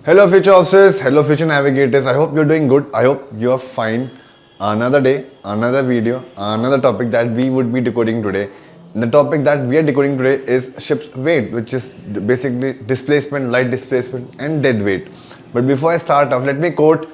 Hello future officers, hello future navigators. I hope you're doing good. I hope you're fine. Another day, another video, another topic that we would be decoding today. The topic that we are decoding today is ship's weight, which is basically displacement, light displacement and dead weight. But before I start off, let me quote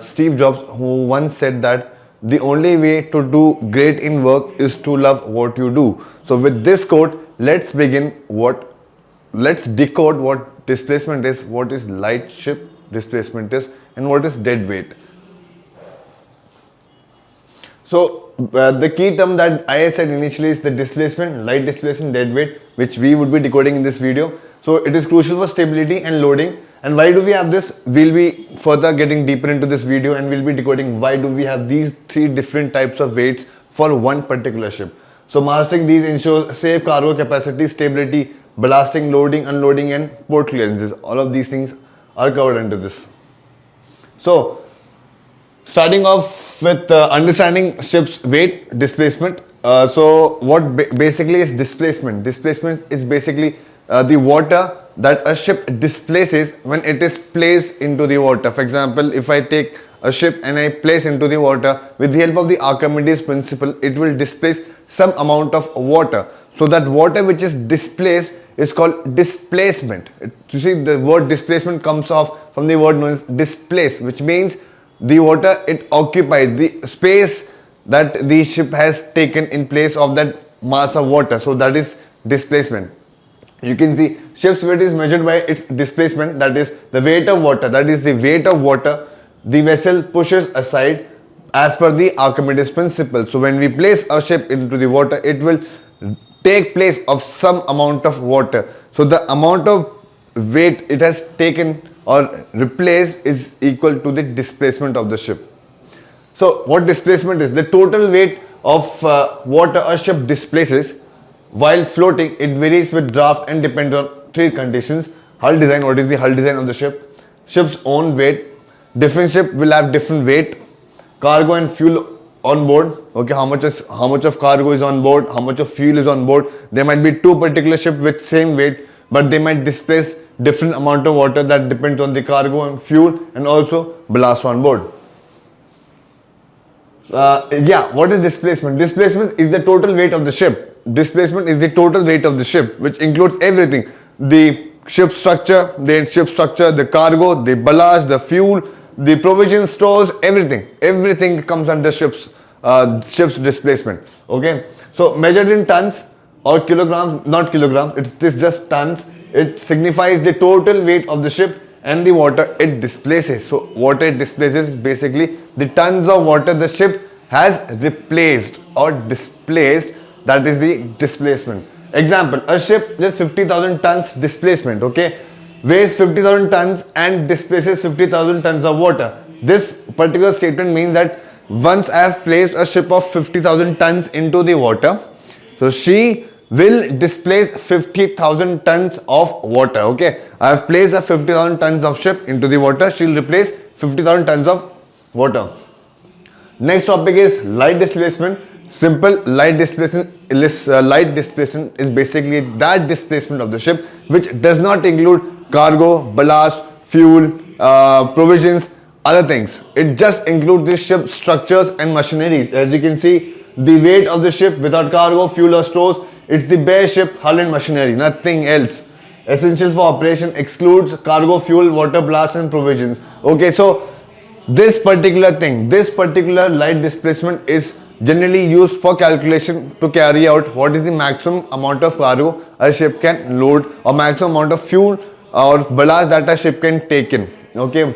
Steve Jobs, who once said that the only way to do great in work is to love what you do. So with this quote, let's decode what displacement is, what is light ship displacement is, and what is dead weight. So the key term that I said initially is the displacement, light displacement, dead weight, which we would be decoding in this video. So it is crucial for stability and loading. And why do we have this? We'll be further getting deeper into this video and we'll be decoding why do we have these three different types of weights for one particular ship. So mastering these ensures safe cargo capacity, stability, ballasting, loading, unloading and port clearances. All of these things are covered under this. So starting off with understanding ship's weight displacement. So what basically is displacement? Displacement is basically the water that a ship displaces when it is placed into the water. For example, if I take a ship and I place into the water, with the help of the Archimedes principle, it will displace some amount of water. So that water which is displaced is called displacement. You see, the word displacement comes off from the word known as displace, which means the water, it occupies the space that the ship has taken in place of that mass of water. So that is displacement. You can see ship's weight is measured by its displacement, that is the weight of water, that is the weight of water the vessel pushes aside as per the Archimedes principle. So when we place a ship into the water, it will take place of some amount of water. So the amount of weight it has taken or replaced is equal to the displacement of the ship. So what displacement is? The total weight of water a ship displaces while floating. It varies with draft and depends on three conditions. Hull design, what is the hull design of the ship? Ship's own weight. Different ship will have different weight. Cargo and fuel on board. Okay, how much of cargo is on board, how much of fuel is on board. There might be two particular ships with same weight, but they might displace different amount of water. That depends on the cargo and fuel and also ballast on board. What is displacement? Displacement is the total weight of the ship. Displacement is the total weight of the ship, which includes everything: the ship structure, the cargo, the ballast, the fuel, the provision stores, everything comes under ship's displacement. Okay, so measured in tons or kilograms, not kilograms, it is just tons. It signifies the total weight of the ship and the water it displaces. So water it displaces is basically the tons of water the ship has replaced or displaced. That is the displacement. Example, a ship with 50,000 tons displacement, okay, weighs 50,000 tons and displaces 50,000 tons of water. This particular statement means that once I have placed a ship of 50,000 tons into the water, so she will displace 50,000 tons of water. Okay, I have placed a 50,000 tons of ship into the water, she will replace 50,000 tons of water. Next topic is light displacement. Simple. Light displacement is basically that displacement of the ship which does not include cargo, ballast, fuel, provisions, other things. It just includes the ship structures and machineries. As you can see, the weight of the ship without cargo, fuel or stores, it's the bare ship, hull and machinery, nothing else. Essential for operation excludes cargo, fuel, water, blast and provisions. Okay, so this particular light displacement is generally used for calculation to carry out what is the maximum amount of cargo a ship can load or maximum amount of fuel or ballast that a ship can take in. Okay.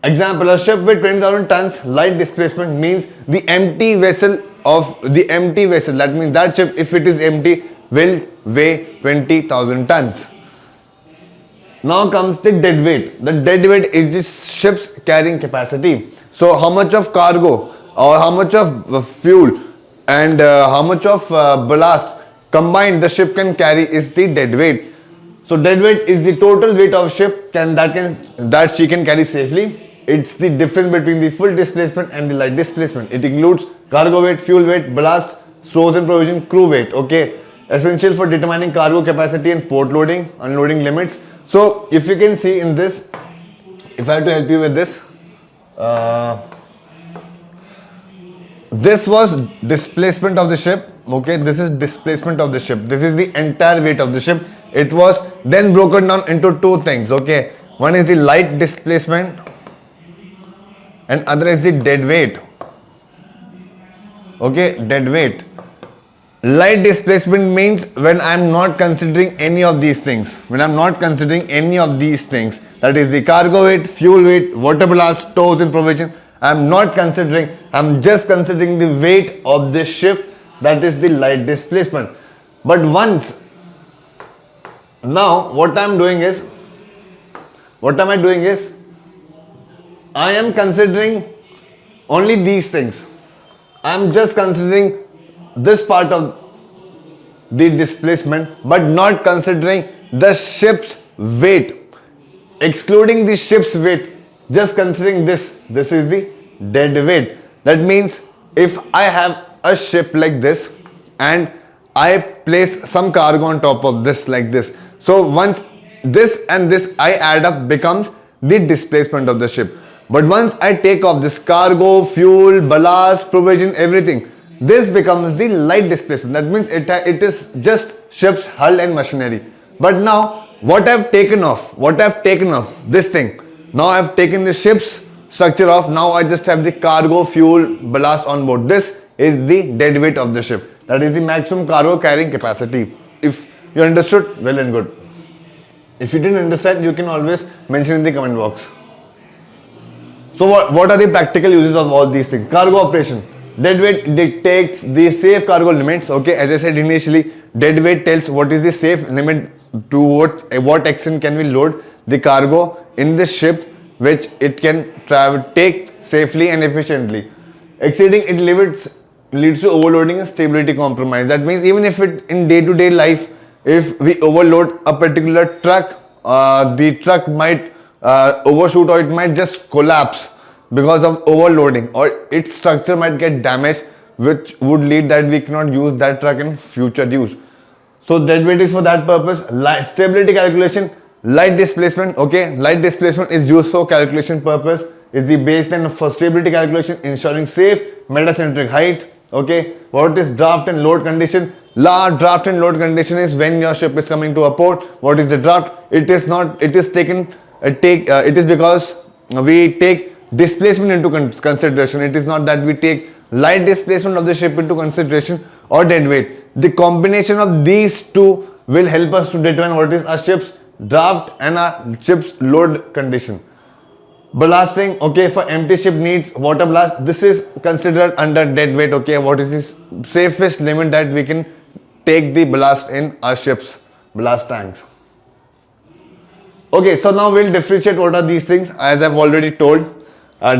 Example, a ship with 20,000 tons light displacement means the empty vessel. That means that ship, if it is empty, will weigh 20,000 tons. Now comes the dead weight. The dead weight is the ship's carrying capacity. So how much of cargo or how much of fuel and how much of ballast combined the ship can carry is the dead weight. So dead weight is the total weight of ship that she can carry safely. It's the difference between the full displacement and the light displacement. It includes cargo weight, fuel weight, ballast, stores and provision, crew weight. Okay, essential for determining cargo capacity and port loading, unloading limits. So if you can see in this, if I have to help you with this, this was displacement of the ship. Okay, this is displacement of the ship. This is the entire weight of the ship. It was then broken down into two things. Okay, one is the light displacement and other is the dead weight. Okay, dead weight. Light displacement means when I am not considering any of these things. When I am not considering any of these things, that is the cargo weight, fuel weight, water ballast, stores in provision. I am not considering, I am just considering the weight of the ship, that is the light displacement. But once, now what I am doing is, I am considering only these things. I am just considering this part of the displacement, but not considering the ship's weight. Excluding the ship's weight, just considering this is the dead weight. That means if I have a ship like this and I place some cargo on top of this like this, so once this and this I add up becomes the displacement of the ship. But once I take off this cargo, fuel, ballast, provision, everything, this becomes the light displacement. That means it is just ship's hull and machinery. But now what I've taken off, this thing, now I've taken the ship's structure off, now I just have the cargo, fuel, ballast on board. This is the dead weight of the ship. That is the maximum cargo carrying capacity. If you understood, well and good. If you didn't understand, you can always mention in the comment box. So what are the practical uses of all these things? Cargo operation. Dead weight dictates the safe cargo limits. Okay, as I said initially, dead weight tells what is the safe limit to what extent can we load the cargo in the ship which it can take safely and efficiently. Exceeding it limits leads to overloading and stability compromise. That means even if it in day-to-day life, if we overload a particular truck, the truck might overshoot or it might just collapse because of overloading, or its structure might get damaged, which would lead that we cannot use that truck in future use. So dead weight is for that purpose. Stability calculation, light displacement. Okay, light displacement is used for calculation purpose. Is the baseline for stability calculation, ensuring safe metacentric height. Okay, what is draft and load condition? Draft and load condition is when your ship is coming to a port. What is the draft? It is because we take displacement into consideration. It is not that we take light displacement of the ship into consideration or dead weight. The combination of these two will help us to determine what is a ship's draft and a ship's load condition. Ballasting, okay, for empty ship needs water blast. This is considered under dead weight. Okay, what is the safest limit that we can take the ballast in our ship's ballast tanks? Okay, so now we'll differentiate what are these things. As I've already told,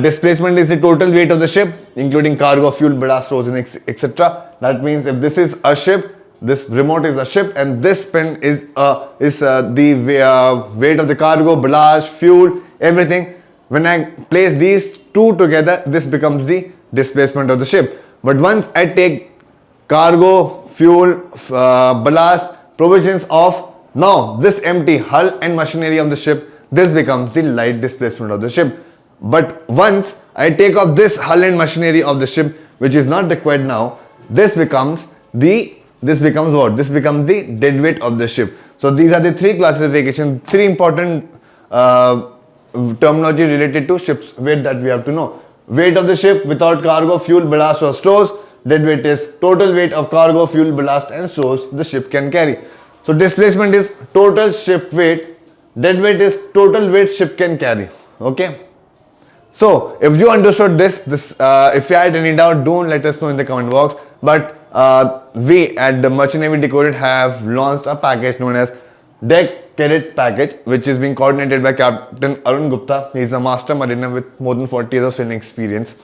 displacement is the total weight of the ship, including cargo, fuel, ballast, stores, etc. That means if this is a ship, this remote is a ship, and this pin is the weight of the cargo, ballast, fuel, everything. When I place these two together, this becomes the displacement of the ship. But once I take cargo, fuel, ballast, provisions off, now this empty hull and machinery of the ship, this becomes the light displacement of the ship. But once I take off this hull and machinery of the ship, which is not required now, this becomes the dead weight of the ship. So these are the three classifications, three important terminology related to ship's weight that we have to know. Weight of the ship without cargo, fuel, ballast or stores. Dead weight is total weight of cargo, fuel, ballast and stores the ship can carry. So displacement is total ship weight. Dead weight is total weight ship can carry. Okay. So if you understood this, if you had any doubt, don't let us know in the comment box. But we at the Merchant Navy Decoded have launched a package known as Decoded package, which is being coordinated by Captain Arun Gupta. He is a master mariner with more than 40 years of sailing experience.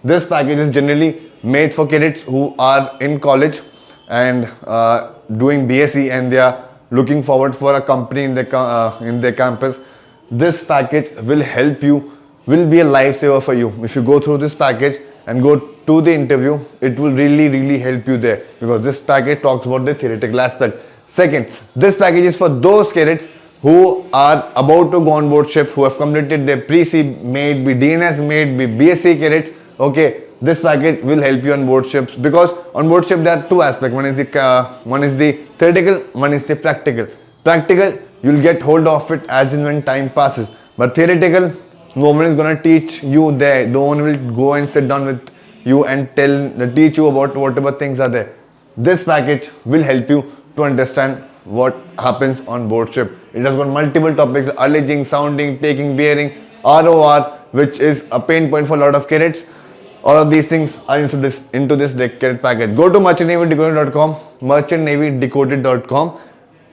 This package is generally made for cadets who are in college and doing BSc, and they are looking forward for a company in their campus. This package will help you, will be a lifesaver for you. If you go through this package and go to the interview, it will really help you there, because this package talks about the theoretical aspect. Second, this package is for those cadets who are about to go on board ship, who have completed their pre-C, may it be DNS, may it be BSc cadets, okay, this package will help you on board ships, because on board ship there are two aspects. One is the theoretical, one is the practical. Practical, you'll get hold of it as and when time passes, but theoretical, no one is gonna teach you there. No one will go and sit down with you and teach you about whatever things are there. This package will help you to understand what happens on board ship. It has got multiple topics: alleging, sounding, taking, bearing, ROR, which is a pain point for a lot of cadets. All of these things are into this cadet package. Go to merchantnavydecoded.com, merchantnavydecoded.com,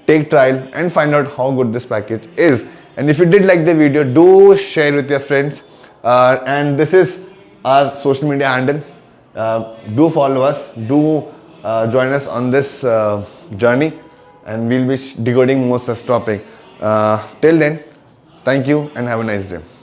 take trial and find out how good this package is. And if you did like the video, do share with your friends. And this is our social media handle. Do follow us. Do join us on this journey, and we'll be decoding more such topic. Till then, thank you and have a nice day.